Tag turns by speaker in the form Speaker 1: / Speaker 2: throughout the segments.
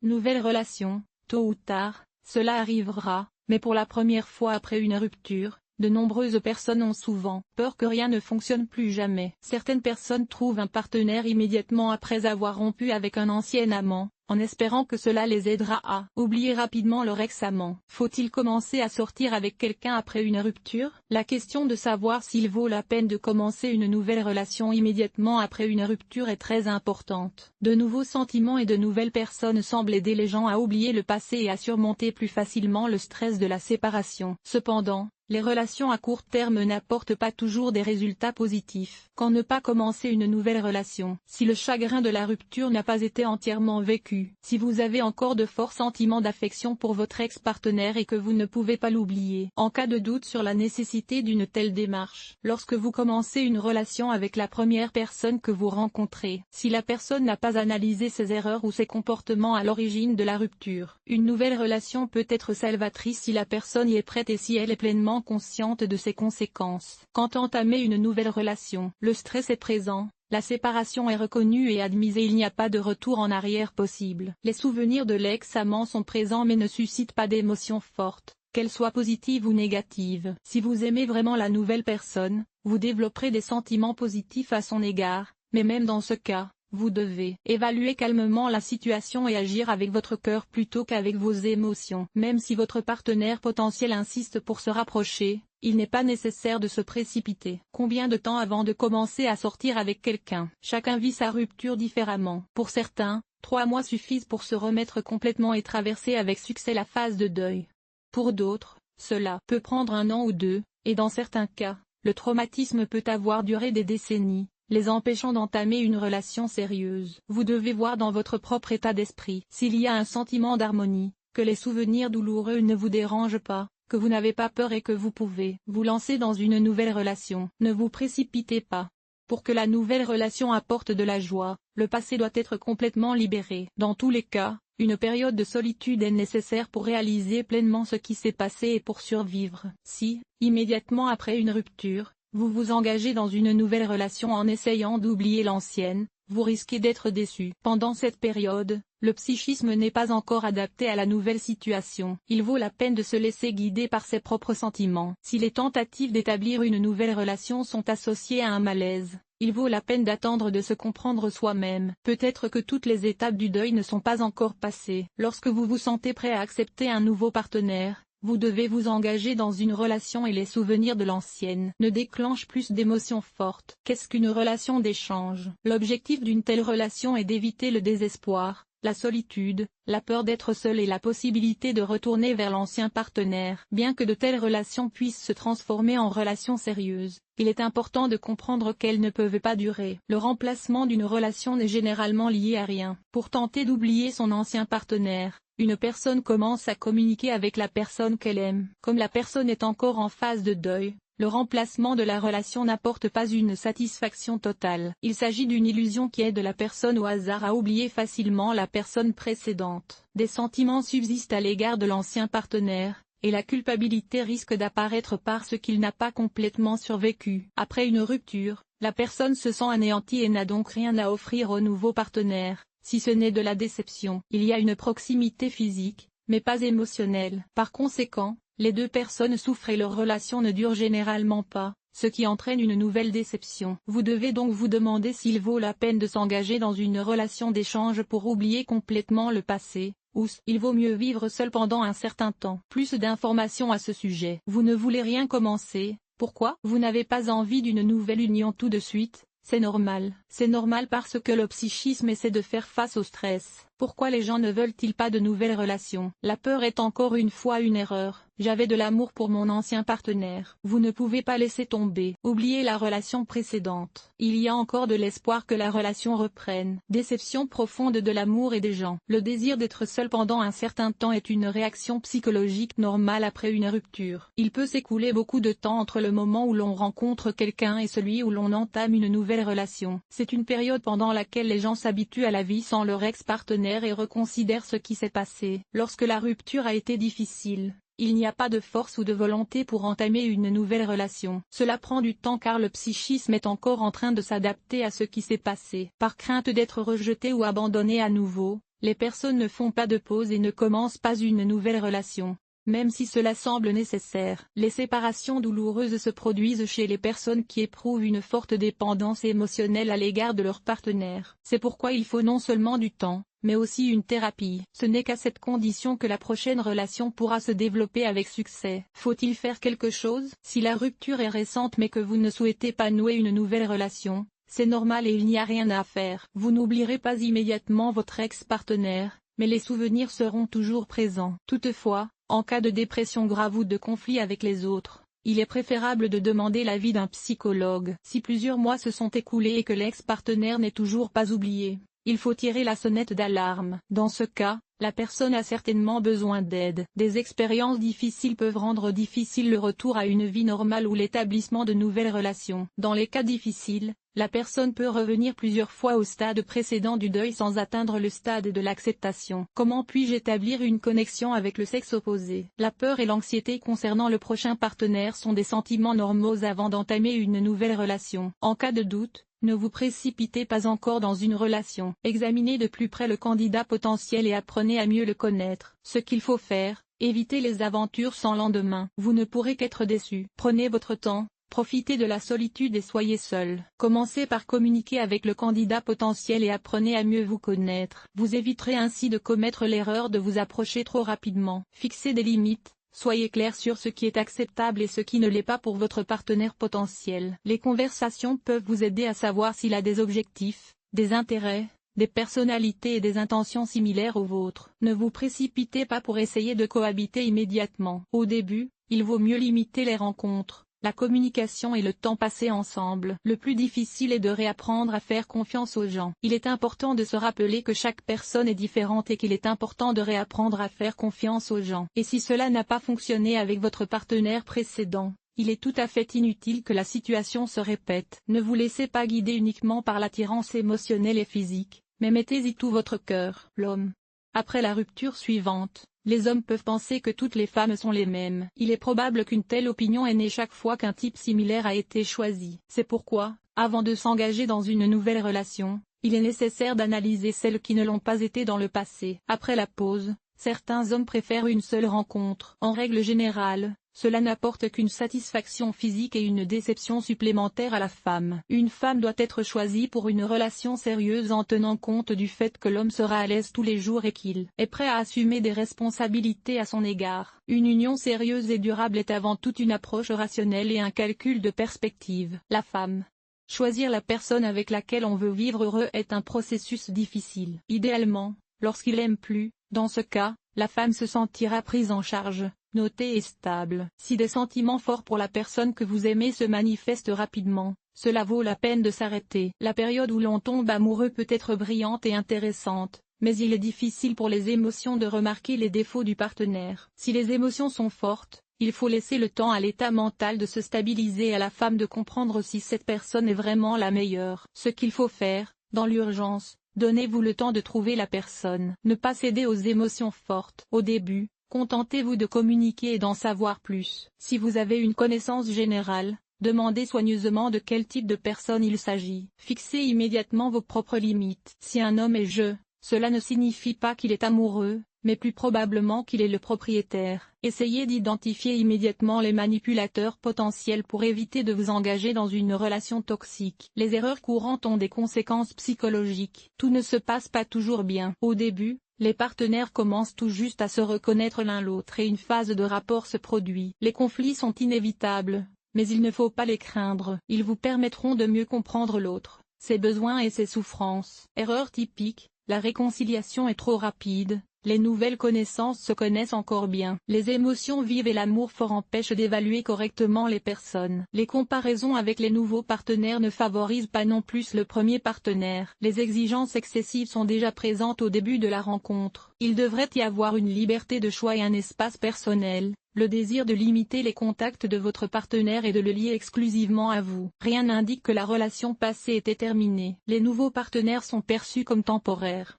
Speaker 1: Nouvelle relation, tôt ou tard, cela arrivera, mais pour la première fois après une rupture, de nombreuses personnes ont souvent peur que rien ne fonctionne plus jamais. Certaines personnes trouvent un partenaire immédiatement après avoir rompu avec un ancien amant, en espérant que cela les aidera à oublier rapidement leur ex-amant. Faut-il commencer à sortir avec quelqu'un après une rupture? La question de savoir s'il vaut la peine de commencer une nouvelle relation immédiatement après une rupture est très importante. De nouveaux sentiments et de nouvelles personnes semblent aider les gens à oublier le passé et à surmonter plus facilement le stress de la séparation. Cependant, les relations à court terme n'apportent pas toujours des résultats positifs. Quand ne pas commencer une nouvelle relation? Si le chagrin de la rupture n'a pas été entièrement vécu, si vous avez encore de forts sentiments d'affection pour votre ex-partenaire et que vous ne pouvez pas l'oublier. En cas de doute sur la nécessité d'une telle démarche, lorsque vous commencez une relation avec la première personne que vous rencontrez, si la personne n'a pas analysé ses erreurs ou ses comportements à l'origine de la rupture, une nouvelle relation peut être salvatrice si la personne y est prête et si elle est pleinement consciente de ses conséquences. Quand entamer une nouvelle relation, le stress est présent, la séparation est reconnue et admise et il n'y a pas de retour en arrière possible. Les souvenirs de l'ex-amant sont présents mais ne suscitent pas d'émotions fortes, qu'elles soient positives ou négatives. Si vous aimez vraiment la nouvelle personne, vous développerez des sentiments positifs à son égard, mais même dans ce cas, vous devez évaluer calmement la situation et agir avec votre cœur plutôt qu'avec vos émotions. Même si votre partenaire potentiel insiste pour se rapprocher, il n'est pas nécessaire de se précipiter. Combien de temps avant de commencer à sortir avec quelqu'un? Chacun vit sa rupture différemment. Pour certains, 3 mois suffisent pour se remettre complètement et traverser avec succès la phase de deuil. Pour d'autres, cela peut prendre 1 an ou 2, et dans certains cas, le traumatisme peut avoir duré des décennies, les empêchant d'entamer une relation sérieuse. Vous devez voir dans votre propre état d'esprit s'il y a un sentiment d'harmonie, que les souvenirs douloureux ne vous dérangent pas, que vous n'avez pas peur et que vous pouvez vous lancer dans une nouvelle relation. Ne vous précipitez pas. Pour que la nouvelle relation apporte de la joie, le passé doit être complètement libéré. Dans tous les cas, une période de solitude est nécessaire pour réaliser pleinement ce qui s'est passé et pour survivre. Si, immédiatement après une rupture, vous vous engagez dans une nouvelle relation en essayant d'oublier l'ancienne, vous risquez d'être déçu. Pendant cette période, le psychisme n'est pas encore adapté à la nouvelle situation. Il vaut la peine de se laisser guider par ses propres sentiments. Si les tentatives d'établir une nouvelle relation sont associées à un malaise, il vaut la peine d'attendre de se comprendre soi-même. Peut-être que toutes les étapes du deuil ne sont pas encore passées. Lorsque vous vous sentez prêt à accepter un nouveau partenaire, vous devez vous engager dans une relation et les souvenirs de l'ancienne ne déclenchent plus d'émotions fortes. Qu'est-ce qu'une relation d'échange? L'objectif d'une telle relation est d'éviter le désespoir, la solitude, la peur d'être seul et la possibilité de retourner vers l'ancien partenaire. Bien que de telles relations puissent se transformer en relations sérieuses, il est important de comprendre qu'elles ne peuvent pas durer. Le remplacement d'une relation n'est généralement lié à rien. Pour tenter d'oublier son ancien partenaire, une personne commence à communiquer avec la personne qu'elle aime. Comme la personne est encore en phase de deuil, le remplacement de la relation n'apporte pas une satisfaction totale. Il s'agit d'une illusion qui aide la personne au hasard à oublier facilement la personne précédente. Des sentiments subsistent à l'égard de l'ancien partenaire, et la culpabilité risque d'apparaître parce qu'il n'a pas complètement survécu. Après une rupture, la personne se sent anéantie et n'a donc rien à offrir au nouveau partenaire, si ce n'est de la déception. Il y a une proximité physique, mais pas émotionnelle. Par conséquent, les deux personnes souffrent et leur relation ne dure généralement pas, ce qui entraîne une nouvelle déception. Vous devez donc vous demander s'il vaut la peine de s'engager dans une relation d'échange pour oublier complètement le passé, ou s'il vaut mieux vivre seul pendant un certain temps. Plus d'informations à ce sujet. Vous ne voulez rien commencer, pourquoi? Vous n'avez pas envie d'une nouvelle union tout de suite? C'est normal. C'est normal parce que le psychisme essaie de faire face au stress. Pourquoi les gens ne veulent-ils pas de nouvelles relations? La peur est encore une fois une erreur. J'avais de l'amour pour mon ancien partenaire. Vous ne pouvez pas laisser tomber. Oubliez la relation précédente. Il y a encore de l'espoir que la relation reprenne. Déception profonde de l'amour et des gens. Le désir d'être seul pendant un certain temps est une réaction psychologique normale après une rupture. Il peut s'écouler beaucoup de temps entre le moment où l'on rencontre quelqu'un et celui où l'on entame une nouvelle relation. C'est une période pendant laquelle les gens s'habituent à la vie sans leur ex-partenaire et reconsidèrent ce qui s'est passé. Lorsque la rupture a été difficile, il n'y a pas de force ou de volonté pour entamer une nouvelle relation. Cela prend du temps car le psychisme est encore en train de s'adapter à ce qui s'est passé. Par crainte d'être rejeté ou abandonné à nouveau, les personnes ne font pas de pause et ne commencent pas une nouvelle relation. Même si cela semble nécessaire, les séparations douloureuses se produisent chez les personnes qui éprouvent une forte dépendance émotionnelle à l'égard de leur partenaire. C'est pourquoi il faut non seulement du temps, mais aussi une thérapie. Ce n'est qu'à cette condition que la prochaine relation pourra se développer avec succès. Faut-il faire quelque chose? Si la rupture est récente mais que vous ne souhaitez pas nouer une nouvelle relation, c'est normal et il n'y a rien à faire. Vous n'oublierez pas immédiatement votre ex-partenaire, mais les souvenirs seront toujours présents. Toutefois, en cas de dépression grave ou de conflit avec les autres, il est préférable de demander l'avis d'un psychologue. Si plusieurs mois se sont écoulés et que l'ex-partenaire n'est toujours pas oublié, il faut tirer la sonnette d'alarme. Dans ce cas, la personne a certainement besoin d'aide. Des expériences difficiles peuvent rendre difficile le retour à une vie normale ou l'établissement de nouvelles relations. Dans les cas difficiles, la personne peut revenir plusieurs fois au stade précédent du deuil sans atteindre le stade de l'acceptation. Comment puis-je établir une connexion avec le sexe opposé? La peur et l'anxiété concernant le prochain partenaire sont des sentiments normaux avant d'entamer une nouvelle relation. En cas de doute, ne vous précipitez pas encore dans une relation. Examinez de plus près le candidat potentiel et apprenez à mieux le connaître. Ce qu'il faut faire, évitez les aventures sans lendemain. Vous ne pourrez qu'être déçu. Prenez votre temps. Profitez de la solitude et soyez seul. Commencez par communiquer avec le candidat potentiel et apprenez à mieux vous connaître. Vous éviterez ainsi de commettre l'erreur de vous approcher trop rapidement. Fixez des limites, soyez clair sur ce qui est acceptable et ce qui ne l'est pas pour votre partenaire potentiel. Les conversations peuvent vous aider à savoir s'il a des objectifs, des intérêts, des personnalités et des intentions similaires aux vôtres. Ne vous précipitez pas pour essayer de cohabiter immédiatement. Au début, il vaut mieux limiter les rencontres, la communication et le temps passé ensemble. Le plus difficile est de réapprendre à faire confiance aux gens. Il est important de se rappeler que chaque personne est différente et qu'il est important de réapprendre à faire confiance aux gens. Et si cela n'a pas fonctionné avec votre partenaire précédent, il est tout à fait inutile que la situation se répète. Ne vous laissez pas guider uniquement par l'attirance émotionnelle et physique, mais mettez-y tout votre cœur. L'homme. Après la rupture suivante, les hommes peuvent penser que toutes les femmes sont les mêmes. Il est probable qu'une telle opinion est née chaque fois qu'un type similaire a été choisi. C'est pourquoi, avant de s'engager dans une nouvelle relation, il est nécessaire d'analyser celles qui ne l'ont pas été dans le passé. Après la pause, certains hommes préfèrent une seule rencontre. En règle générale, cela n'apporte qu'une satisfaction physique et une déception supplémentaire à la femme. Une femme doit être choisie pour une relation sérieuse en tenant compte du fait que l'homme sera à l'aise tous les jours et qu'il est prêt à assumer des responsabilités à son égard. Une union sérieuse et durable est avant tout une approche rationnelle et un calcul de perspective. La femme. Choisir la personne avec laquelle on veut vivre heureux est un processus difficile. Idéalement, lorsqu'il aime plus, dans ce cas, la femme se sentira prise en charge, notée et stable. Si des sentiments forts pour la personne que vous aimez se manifestent rapidement, cela vaut la peine de s'arrêter. La période où l'on tombe amoureux peut être brillante et intéressante, mais il est difficile pour les émotions de remarquer les défauts du partenaire. Si les émotions sont fortes, il faut laisser le temps à l'état mental de se stabiliser et à la femme de comprendre si cette personne est vraiment la meilleure. Ce qu'il faut faire, dans l'urgence, donnez-vous le temps de trouver la personne. Ne pas céder aux émotions fortes. Au début, contentez-vous de communiquer et d'en savoir plus. Si vous avez une connaissance générale, demandez soigneusement de quel type de personne il s'agit. Fixez immédiatement vos propres limites. Si un homme est cela ne signifie pas qu'il est amoureux, mais plus probablement qu'il est le propriétaire. Essayez d'identifier immédiatement les manipulateurs potentiels pour éviter de vous engager dans une relation toxique. Les erreurs courantes ont des conséquences psychologiques. Tout ne se passe pas toujours bien. Au début, les partenaires commencent tout juste à se reconnaître l'un l'autre et une phase de rapport se produit. Les conflits sont inévitables, mais il ne faut pas les craindre. Ils vous permettront de mieux comprendre l'autre, ses besoins et ses souffrances. Erreur typique, la réconciliation est trop rapide. Les nouvelles connaissances se connaissent encore bien. Les émotions vives et l'amour fort empêchent d'évaluer correctement les personnes. Les comparaisons avec les nouveaux partenaires ne favorisent pas non plus le premier partenaire. Les exigences excessives sont déjà présentes au début de la rencontre. Il devrait y avoir une liberté de choix et un espace personnel, le désir de limiter les contacts de votre partenaire et de le lier exclusivement à vous. Rien n'indique que la relation passée était terminée. Les nouveaux partenaires sont perçus comme temporaires.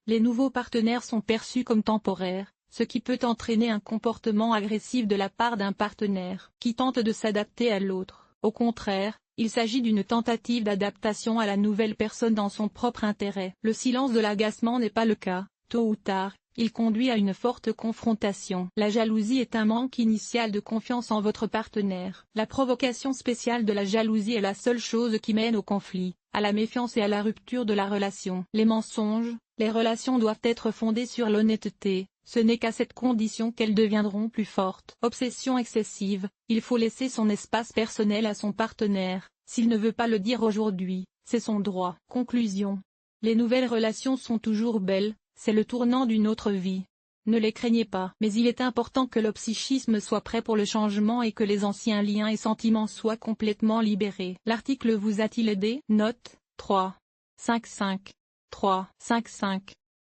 Speaker 1: Ce qui peut entraîner un comportement agressif de la part d'un partenaire qui tente de s'adapter à l'autre. Au contraire, il s'agit d'une tentative d'adaptation à la nouvelle personne dans son propre intérêt. Le silence de l'agacement n'est pas le cas, tôt ou tard, il conduit à une forte confrontation. La jalousie est un manque initial de confiance en votre partenaire. La provocation spéciale de la jalousie est la seule chose qui mène au conflit, à la méfiance et à la rupture de la relation. Les mensonges, les relations doivent être fondées sur l'honnêteté, ce n'est qu'à cette condition qu'elles deviendront plus fortes. Obsession excessive, il faut laisser son espace personnel à son partenaire, s'il ne veut pas le dire aujourd'hui, c'est son droit. Conclusion. Les nouvelles relations sont toujours belles, c'est le tournant d'une autre vie. Ne les craignez pas. Mais il est important que le psychisme soit prêt pour le changement et que les anciens liens et sentiments soient complètement libérés. L'article vous a-t-il aidé? Note 3. 5.5. 3. 5.5.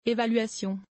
Speaker 1: Évaluation.